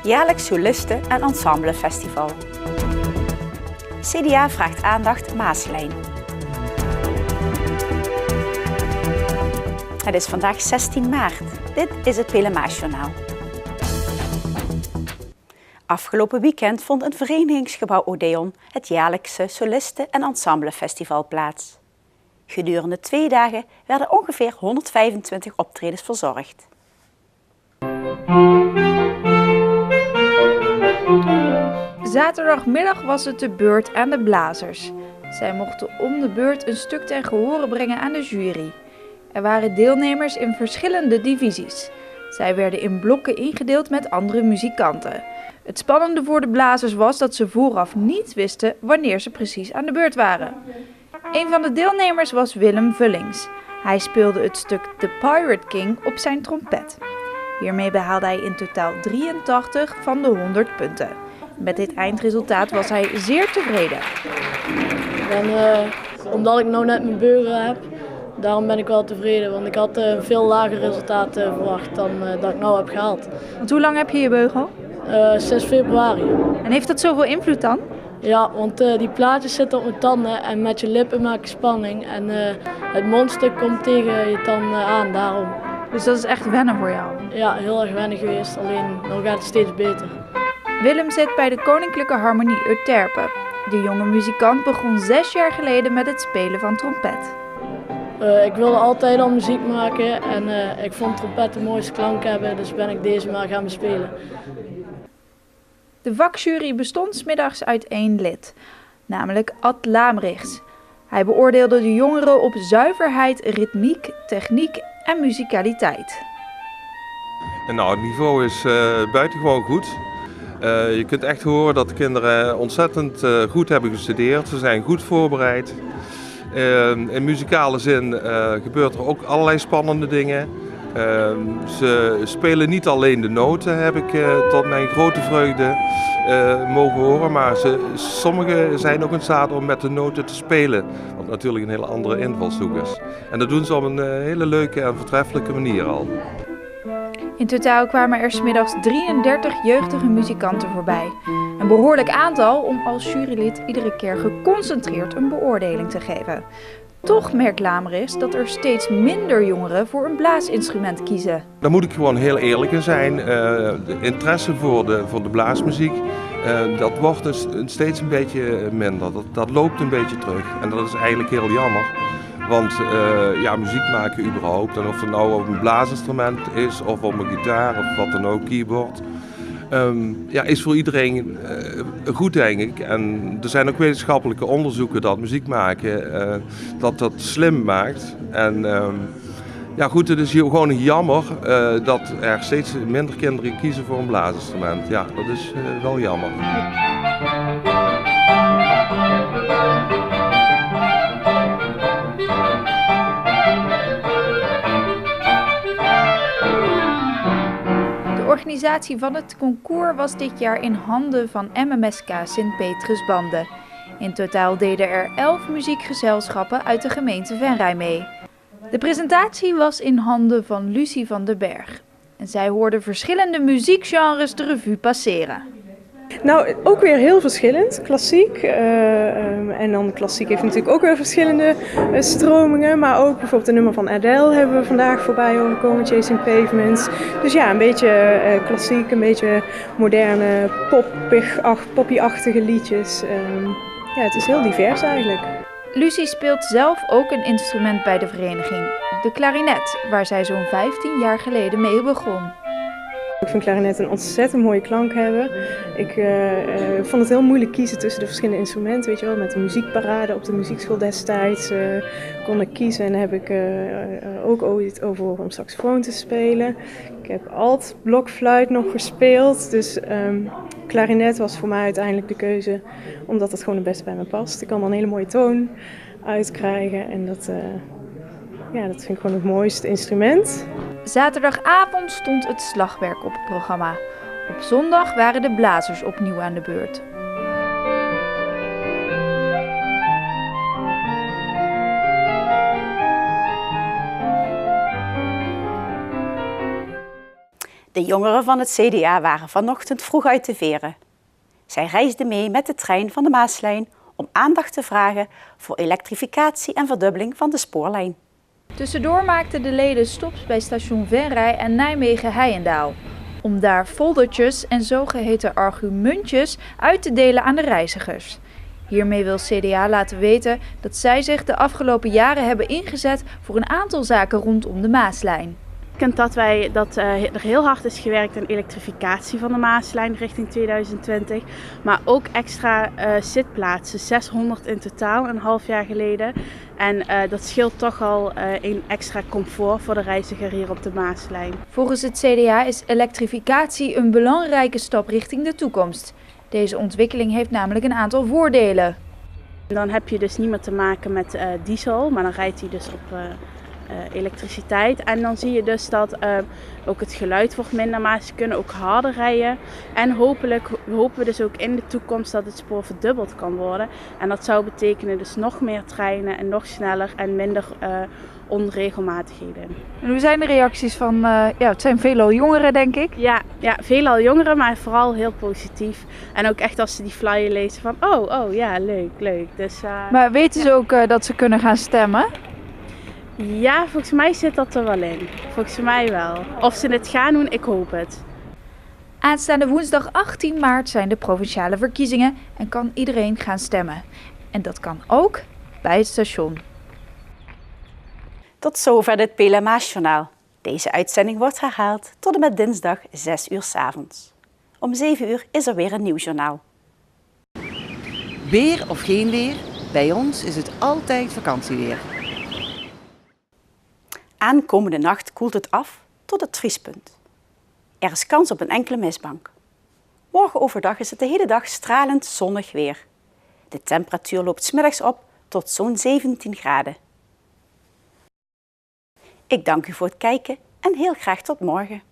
jaarlijks solisten- en ensemblefestival. CDA vraagt aandacht Maaslijn. Het is vandaag 16 maart. Dit is het Pelemaasjournaal. Afgelopen weekend vond in verenigingsgebouw Odeon het jaarlijkse solisten- en ensemblefestival plaats. Gedurende 2 dagen werden ongeveer 125 optredens verzorgd. Zaterdagmiddag was het de beurt aan de blazers. Zij mochten om de beurt een stuk ten gehore brengen aan de jury. Er waren deelnemers in verschillende divisies. Zij werden in blokken ingedeeld met andere muzikanten. Het spannende voor de blazers was dat ze vooraf niet wisten wanneer ze precies aan de beurt waren. Een van de deelnemers was Willem Vullings. Hij speelde het stuk The Pirate King op zijn trompet. Hiermee behaalde hij in totaal 83 van de 100 punten. Met dit eindresultaat was hij zeer tevreden. Omdat ik nou net mijn beuren heb, daarom ben ik wel tevreden. Want ik had een veel lager resultaat verwacht dan dat ik nou heb gehaald. Want hoe lang heb je je beugel? 6 februari. En heeft dat zoveel invloed dan? Ja, want die plaatjes zitten op mijn tanden en met je lippen maak je spanning. En het mondstuk komt tegen je tanden aan, daarom. Dus dat is echt wennen voor jou? Ja, heel erg wennen geweest, alleen nu gaat het steeds beter. Willem zit bij de Koninklijke Harmonie Euterpe. De jonge muzikant begon 6 jaar geleden met het spelen van trompet. Ik wilde altijd al muziek maken en ik vond trompet de mooiste klank hebben, dus ben ik deze maar gaan bespelen. De vakjury bestond 's middags uit 1 lid, namelijk Ad Laamrichs. Hij beoordeelde de jongeren op zuiverheid, ritmiek, techniek en muzikaliteit. Nou, het niveau is buitengewoon goed. Je kunt echt horen dat de kinderen ontzettend goed hebben gestudeerd. Ze zijn goed voorbereid. In muzikale zin gebeurt er ook allerlei spannende dingen. Ze spelen niet alleen de noten, heb ik tot mijn grote vreugde mogen horen. Maar sommigen zijn ook in staat om met de noten te spelen. Wat natuurlijk een hele andere invalshoek is. En dat doen ze op een hele leuke en voortreffelijke manier al. In totaal kwamen er 's middags 33 jeugdige muzikanten voorbij. Een behoorlijk aantal om als jurylid iedere keer geconcentreerd een beoordeling te geven. Toch merkt Laamrichs dat er steeds minder jongeren voor een blaasinstrument kiezen. Daar moet ik gewoon heel eerlijk in zijn. De interesse voor de blaasmuziek, dat wordt steeds een beetje minder. Dat loopt een beetje terug. En dat is eigenlijk heel jammer. Want muziek maken überhaupt, en of het nou op een blaasinstrument is, of op een gitaar, of wat dan ook, keyboard, is voor iedereen goed, denk ik. En er zijn ook wetenschappelijke onderzoeken dat muziek maken, dat slim maakt. En het is hier gewoon jammer dat er steeds minder kinderen kiezen voor een blaasinstrument. Ja, dat is wel jammer. De organisatie van het concours was dit jaar in handen van MMSK Sint-Petrusbande. In totaal deden er 11 muziekgezelschappen uit de gemeente Venray mee. De presentatie was in handen van Lucie van den Berg. En zij hoorde verschillende muziekgenres de revue passeren. Nou, ook weer heel verschillend. Klassiek. En dan klassiek heeft natuurlijk ook weer verschillende stromingen. Maar ook bijvoorbeeld een nummer van Adele hebben we vandaag voorbij horen komen, Chasing Pavements. Dus ja, een beetje klassiek, een beetje moderne, poppy-achtige liedjes. Het is heel divers eigenlijk. Lucie speelt zelf ook een instrument bij de vereniging, de klarinet, waar zij zo'n 15 jaar geleden mee begon. Ik vind klarinet een ontzettend mooie klank hebben. Ik vond het heel moeilijk kiezen tussen de verschillende instrumenten. Weet je wel, met de muziekparade op de muziekschool destijds kon ik kiezen en heb ik ook ooit overwogen om saxofoon te spelen. Ik heb alt, blokfluit nog gespeeld, dus klarinet was voor mij uiteindelijk de keuze, omdat het gewoon het beste bij me past. Ik kan dan een hele mooie toon uitkrijgen en dat vind ik gewoon het mooiste instrument. Zaterdagavond stond het slagwerk op het programma. Op zondag waren de blazers opnieuw aan de beurt. De jongeren van het CDA waren vanochtend vroeg uit de Veren. Zij reisden mee met de trein van de Maaslijn om aandacht te vragen voor elektrificatie en verdubbeling van de spoorlijn. Tussendoor maakten de leden stops bij station Venray en Nijmegen-Heijendaal, om daar foldertjes en zogeheten argumentjes uit te delen aan de reizigers. Hiermee wil CDA laten weten dat zij zich de afgelopen jaren hebben ingezet voor een aantal zaken rondom de Maaslijn. Dat er heel hard is gewerkt aan elektrificatie van de Maaslijn richting 2020. Maar ook extra zitplaatsen, 600 in totaal een half jaar geleden. En dat scheelt toch al een extra comfort voor de reiziger hier op de Maaslijn. Volgens het CDA is elektrificatie een belangrijke stap richting de toekomst. Deze ontwikkeling heeft namelijk een aantal voordelen. Dan heb je dus niet meer te maken met diesel, maar dan rijdt hij dus op elektriciteit. En dan zie je dus dat ook het geluid wordt minder, maar ze kunnen ook harder rijden. En hopen we dus ook in de toekomst dat het spoor verdubbeld kan worden. En dat zou betekenen dus nog meer treinen en nog sneller en minder onregelmatigheden. En hoe zijn de reacties van, het zijn veelal jongeren denk ik? Ja, veelal jongeren, maar vooral heel positief. En ook echt als ze die flyer lezen van, oh ja, leuk. Dus, maar weten ze ook dat ze kunnen gaan stemmen? Ja, volgens mij zit dat er wel in. Volgens mij wel. Of ze het gaan doen, ik hoop het. Aanstaande woensdag 18 maart zijn de provinciale verkiezingen en kan iedereen gaan stemmen. En dat kan ook bij het station. Tot zover dit PLMA-journaal. Deze uitzending wordt herhaald tot en met dinsdag 6 uur 's avonds. Om 7 uur is er weer een nieuw journaal. Weer of geen weer, bij ons is het altijd vakantieweer. Aankomende nacht koelt het af tot het vriespunt. Er is kans op een enkele mistbank. Morgen overdag is het de hele dag stralend zonnig weer. De temperatuur loopt 's middags op tot zo'n 17 graden. Ik dank u voor het kijken en heel graag tot morgen.